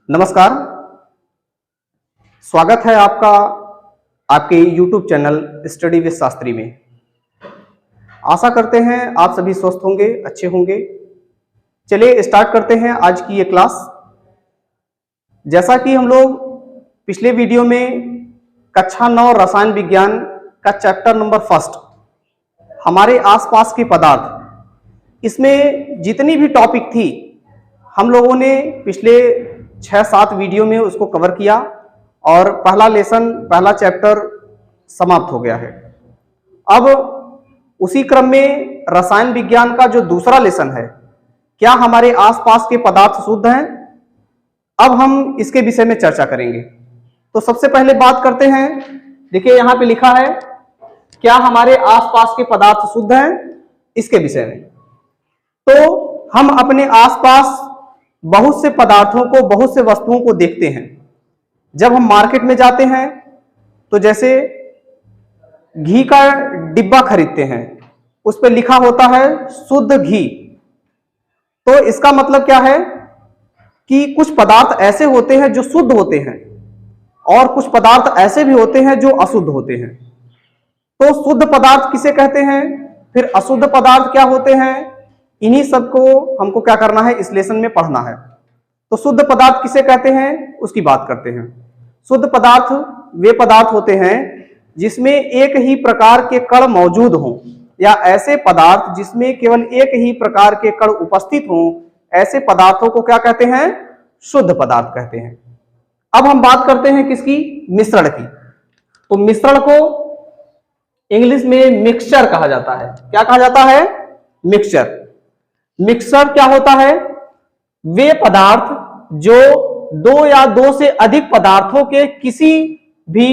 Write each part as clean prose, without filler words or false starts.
नमस्कार, स्वागत है आपका आपके YouTube channel study with Shastri में। आशा करते हैं आप सभी स्वस्थ होंगे, अच्छे होंगे। चलिए स्टार्ट करते हैं आज की ये क्लास। जैसा कि हम लोग पिछले वीडियो में कक्षा 9 रसायन विज्ञान का चैप्टर नंबर 1 हमारे आसपास के पदार्थ, इसमें जितनी भी टॉपिक थी हम लोगों ने पिछले 6-7 वीडियो में उसको कवर किया और पहला चैप्टर समाप्त हो गया है। अब उसी क्रम में रसायन विज्ञान का जो दूसरा लेसन है, क्या हमारे आसपास के पदार्थ शुद्ध हैं, अब हम इसके विषय में चर्चा करेंगे। तो सबसे पहले बात करते हैं, देखिए यहाँ पे लिखा है क्या हमारे आसपास के पदार्थ शुद्ध हैं, इसके विषय में। तो हम अपने आसपास बहुत से पदार्थों को, बहुत से वस्तुओं को देखते हैं। जब हम मार्केट में जाते हैं तो जैसे घी का डिब्बा खरीदते हैं, उस पर लिखा होता है शुद्ध घी। तो इसका मतलब क्या है कि कुछ पदार्थ ऐसे होते हैं जो शुद्ध होते हैं और कुछ पदार्थ ऐसे भी होते हैं जो अशुद्ध होते हैं। तो शुद्ध पदार्थ किसे कहते हैं, फिर अशुद्ध पदार्थ क्या होते हैं, इन्हीं सबको हमको क्या करना है, इस लेसन में पढ़ना है। तो शुद्ध पदार्थ किसे कहते हैं उसकी बात करते हैं। शुद्ध पदार्थ वे पदार्थ होते हैं जिसमें एक ही प्रकार के कण मौजूद हों, या ऐसे पदार्थ जिसमें केवल एक ही प्रकार के कण उपस्थित हों, ऐसे पदार्थों को क्या कहते हैं, शुद्ध पदार्थ कहते हैं। अब हम बात करते हैं किसकी, मिश्रण की। तो मिश्रण को इंग्लिश में मिक्सचर कहा जाता है। क्या कहा जाता है, मिक्सचर। मिक्सचर क्या होता है, वे पदार्थ जो 2 या 2 से अधिक पदार्थों के किसी भी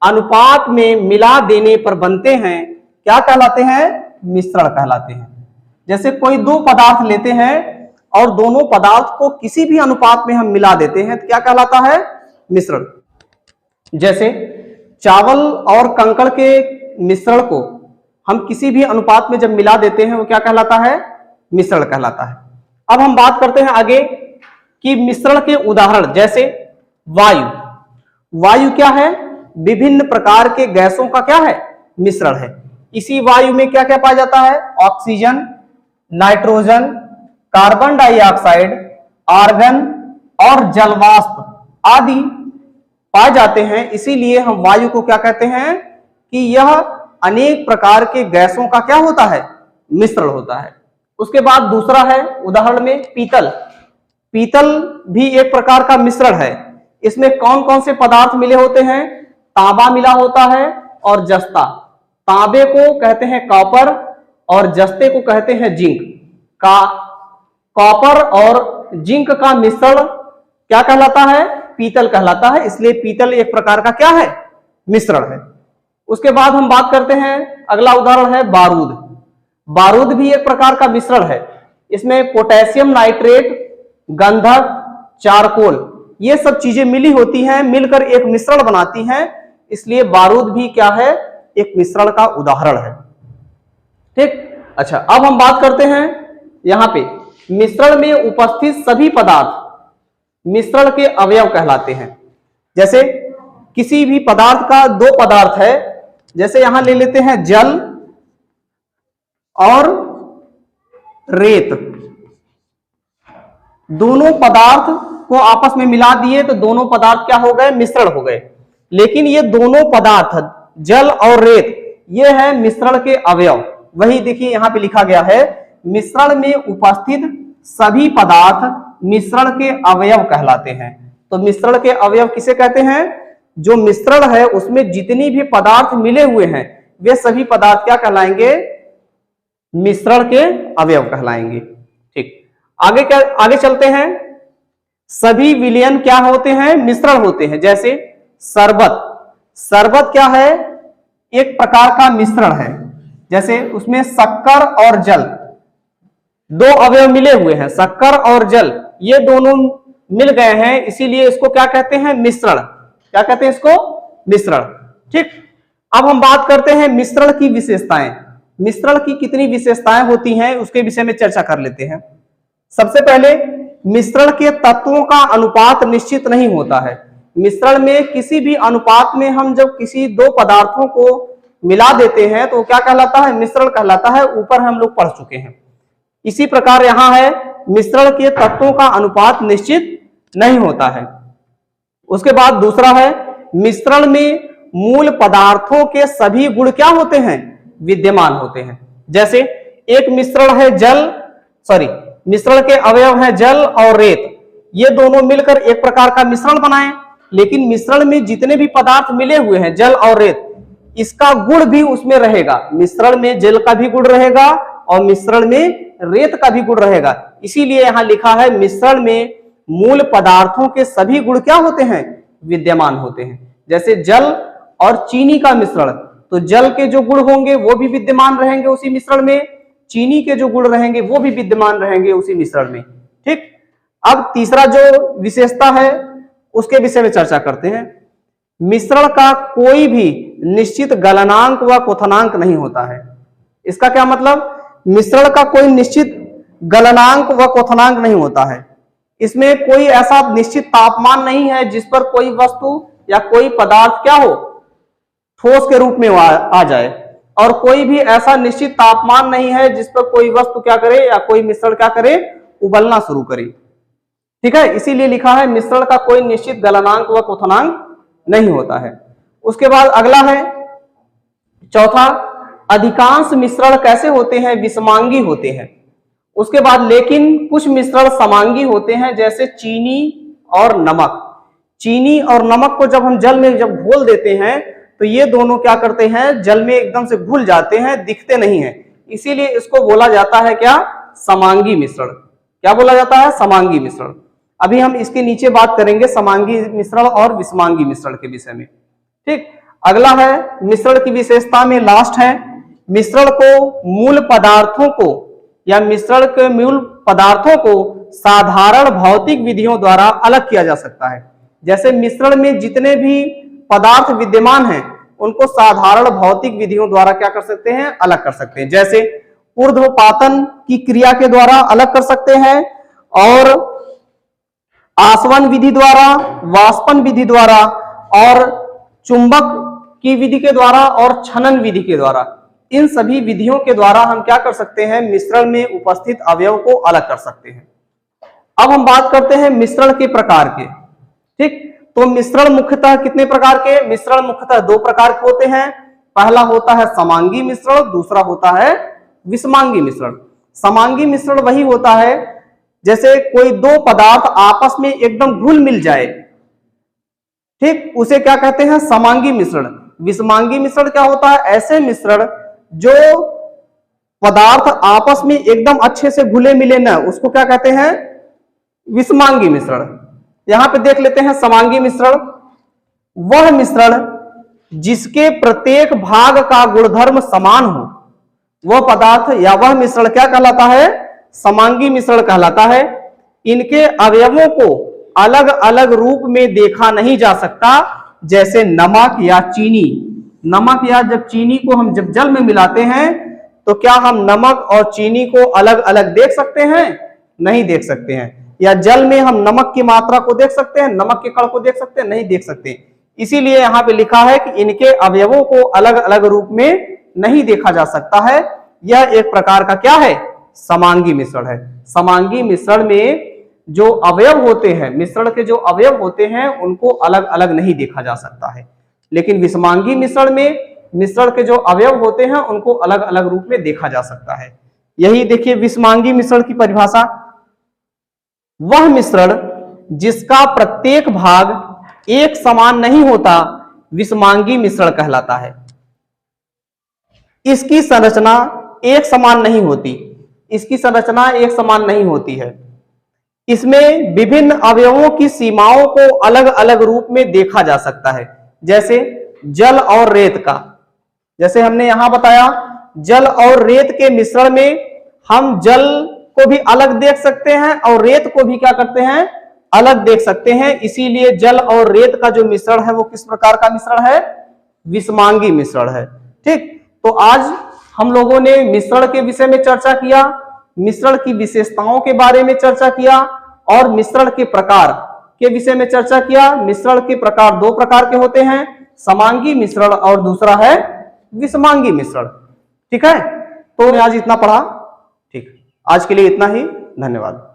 अनुपात में मिला देने पर बनते हैं, क्या कहलाते हैं, मिश्रण कहलाते हैं। जैसे कोई 2 पदार्थ लेते हैं और दोनों पदार्थ को किसी भी अनुपात में हम मिला देते हैं तो क्या कहलाता है, मिश्रण। जैसे चावल और कंकड़ के मिश्रण को हम किसी भी अनुपात में जब मिला देते हैं वो क्या कहलाता है, मिश्रण कहलाता है। अब हम बात करते हैं आगे कि मिश्रण के उदाहरण, जैसे वायु। वायु क्या है, विभिन्न प्रकार के गैसों का क्या है, मिश्रण है। इसी वायु में क्या क्या पाया जाता है, oxygen, nitrogen, carbon dioxide, argon और जलवाष्प आदि पाए जाते हैं। इसीलिए हम वायु को क्या कहते हैं कि यह अनेक प्रकार के गैसों का क्या होता है, मिश्रण होता है। उसके बाद दूसरा है उदाहरण में पीतल। पीतल भी एक प्रकार का मिश्रण है। इसमें कौन कौन से पदार्थ मिले होते हैं, तांबा मिला होता है और जस्ता। तांबे को कहते हैं कॉपर और जस्ते को कहते हैं जिंक। कॉपर और जिंक का मिश्रण क्या कहलाता है, पीतल कहलाता है। इसलिए पीतल एक प्रकार का क्या है, मिश्रण है। उसके बाद हम बात करते हैं, अगला उदाहरण है बारूद। बारूद भी एक प्रकार का मिश्रण है। इसमें पोटेशियम नाइट्रेट, गंधक, चारकोल, ये सब चीजें मिली होती हैं, मिलकर एक मिश्रण बनाती हैं। इसलिए बारूद भी क्या है, एक मिश्रण का उदाहरण है। ठीक, अच्छा अब हम बात करते हैं यहां पे मिश्रण में उपस्थित सभी पदार्थ मिश्रण के अवयव कहलाते हैं। जैसे किसी भी पदार्थ का 2 पदार्थ है, जैसे यहां ले लेते हैं जल और रेत। दोनों पदार्थ को आपस में मिला दिए तो दोनों पदार्थ क्या हो गए, मिश्रण हो गए। लेकिन ये दोनों पदार्थ जल और रेत, ये है मिश्रण के अवयव। वही देखिए यहां पे लिखा गया है, मिश्रण में उपस्थित सभी पदार्थ मिश्रण के अवयव कहलाते हैं। तो मिश्रण के अवयव किसे कहते हैं, जो मिश्रण है उसमें जितनी भी पदार्थ मिले हुए हैं वे सभी पदार्थ क्या कहलाएंगे, मिश्रण के अवयव कहलाएंगे। ठीक, आगे चलते हैं। सभी विलयन क्या होते हैं, मिश्रण होते हैं। जैसे शरबत। शरबत क्या है, एक प्रकार का मिश्रण है। जैसे उसमें शक्कर और जल, 2 अवयव मिले हुए हैं, शक्कर और जल, ये दोनों मिल गए हैं, इसीलिए इसको क्या कहते हैं, मिश्रण। क्या कहते हैं इसको, मिश्रण। ठीक, अब हम बात करते हैं मिश्रण की विशेषताएं। मिश्रण की कितनी विशेषताएं होती हैं उसके विषय में चर्चा कर लेते हैं। सबसे पहले मिश्रण के तत्वों का अनुपात निश्चित नहीं होता है। मिश्रण में किसी भी अनुपात में हम जब किसी दो पदार्थों को मिला देते हैं तो क्या कहलाता है? मिश्रण कहलाता है। ऊपर हम लोग पढ़ चुके हैं। इसी प्रकार यहां है, मिश्रण के तत्वों का अनुपात निश्चित नहीं होता है। उसके बाद दूसरा है, मिश्रण में मूल पदार्थों के सभी गुण क्या होते हैं? विद्यमान होते हैं। जैसे एक मिश्रण है मिश्रण के अवयव है जल और रेत, ये दोनों मिलकर एक प्रकार का मिश्रण बनाएं, लेकिन मिश्रण में जितने भी पदार्थ मिले हुए हैं जल और रेत, इसका गुण भी उसमें रहेगा। मिश्रण में जल का भी गुण रहेगा और मिश्रण में रेत का भी गुण रहेगा। इसीलिए यहां लिखा है, मिश्रण में मूल पदार्थों के सभी गुण क्या होते हैं? विद्यमान होते हैं। जैसे जल और चीनी का मिश्रण, तो जल के जो गुण होंगे वो भी विद्यमान रहेंगे उसी मिश्रण में, चीनी के जो गुण रहेंगे वो भी विद्यमान रहेंगे उसी मिश्रण में। ठीक, अब तीसरा जो विशेषता है उसके विषय में चर्चा करते हैं। मिश्रण का कोई भी निश्चित गलनांक व क्वथनांक नहीं होता है। इसका क्या मतलब? मिश्रण का कोई निश्चित गलनांक व क्वथनांक नहीं होता है। इसमें कोई ऐसा निश्चित तापमान नहीं है जिस पर कोई वस्तु या कोई पदार्थ क्या हो, ठोस के रूप में आ जाए, और कोई भी ऐसा निश्चित तापमान नहीं है जिस पर कोई वस्तु क्या करे या कोई मिश्रण क्या करे, उबलना शुरू करे। ठीक है, इसीलिए लिखा है मिश्रण का कोई निश्चित गलनांक व क्वथनांक नहीं होता है। उसके बाद अगला है चौथा, अधिकांश मिश्रण कैसे होते हैं? विषमांगी होते हैं। उसके बाद लेकिन कुछ मिश्रण समांगी होते हैं, जैसे चीनी और नमक। चीनी और नमक को जब हम जल में जब घोल देते हैं तो ये दोनों क्या करते हैं? जल में एकदम से घुल जाते हैं, दिखते नहीं है। इसीलिए इसको बोला जाता है क्या? समांगी मिश्रण। क्या बोला जाता है? समांगी मिश्रण। अभी हम इसके नीचे बात करेंगे समांगी मिश्रण और विषमांगी मिश्रण के विषय में। ठीक, अगला है मिश्रण की विशेषता में लास्ट है, मिश्रण को मूल पदार्थों को या मिश्रण के मूल पदार्थों को साधारण भौतिक विधियों द्वारा अलग किया जा सकता है। जैसे मिश्रण में जितने भी पदार्थ विद्यमान हैं उनको साधारण भौतिक विधियों द्वारा क्या कर सकते हैं? अलग कर सकते हैं। जैसे ऊर्ध्वपातन की क्रिया के द्वारा अलग कर सकते हैं, और आसवन विधि द्वारा, वाष्पन विधि द्वारा, और चुंबक की विधि के द्वारा, और छनन विधि के द्वारा। इन सभी विधियों के द्वारा हम क्या कर सकते हैं? मिश्रण में उपस्थित अवयव को अलग कर सकते हैं। अब हम बात करते हैं मिश्रण के प्रकार के। ठीक, तो मिश्रण मुख्यतः कितने प्रकार के? मिश्रण मुख्यतः दो प्रकार के होते हैं। पहला होता है समांगी मिश्रण, दूसरा होता है विषमांगी मिश्रण। समांगी मिश्रण वही होता है जैसे कोई दो पदार्थ आपस में एकदम घुल मिल जाए, ठीक, उसे क्या कहते हैं? समांगी मिश्रण। विषमांगी मिश्रण क्या होता है? ऐसे मिश्रण जो पदार्थ आपस में एकदम अच्छे से घुले मिले न, उसको क्या कहते हैं? विषमांगी मिश्रण। यहां पे देख लेते हैं समांगी मिश्रण, वह मिश्रण जिसके प्रत्येक भाग का गुणधर्म समान हो, वह पदार्थ या वह मिश्रण क्या कहलाता है? समांगी मिश्रण कहलाता है। इनके अवयवों को अलग अलग रूप में देखा नहीं जा सकता, जैसे नमक या चीनी। नमक या जब चीनी को हम जब जल में मिलाते हैं तो क्या हम नमक और चीनी को अलग अलग देख सकते हैं? नहीं देख सकते हैं। या जल में हम नमक की मात्रा को देख सकते हैं, नमक के कण को देख सकते हैं? नहीं देख सकते। इसीलिए यहां पे लिखा है कि इनके अवयवों को अलग अलग रूप में नहीं देखा जा सकता है। यह एक प्रकार का क्या है? समांगी मिश्रण है। समांगी मिश्रण में जो अवयव होते हैं, मिश्रण के जो अवयव होते हैं, उनको अलग अलग नहीं देखा जा सकता है। लेकिन विषमांगी मिश्रण में मिश्रण के जो अवयव होते हैं उनको अलग अलग रूप में देखा जा सकता है। यही देखिए विषमांगी मिश्रण की परिभाषा, वह मिश्रण जिसका प्रत्येक भाग एक समान नहीं होता विषमांगी मिश्रण कहलाता है। इसकी संरचना एक समान नहीं होती, इसकी संरचना एक समान नहीं होती है। इसमें विभिन्न अवयवों की सीमाओं को अलग अलग रूप में देखा जा सकता है। जैसे जल और रेत का, जैसे हमने यहां बताया, जल और रेत के मिश्रण में हम जल को भी अलग देख सकते हैं और रेत को भी क्या करते हैं? अलग देख सकते हैं। इसीलिए जल और रेत का जो मिश्रण है वो किस प्रकार का मिश्रण है? विषमांगी मिश्रण है। ठीक, तो आज हम लोगों ने मिश्रण के विषय में चर्चा किया, मिश्रण की विशेषताओं के बारे में चर्चा किया, और मिश्रण के प्रकार के विषय में चर्चा किया। मिश्रण के प्रकार दो प्रकार के होते हैं, समांगी मिश्रण और दूसरा है विषमांगी मिश्रण। ठीक है, तो आज इतना पढ़ा। ठीक, आज के लिए इतना ही, धन्यवाद।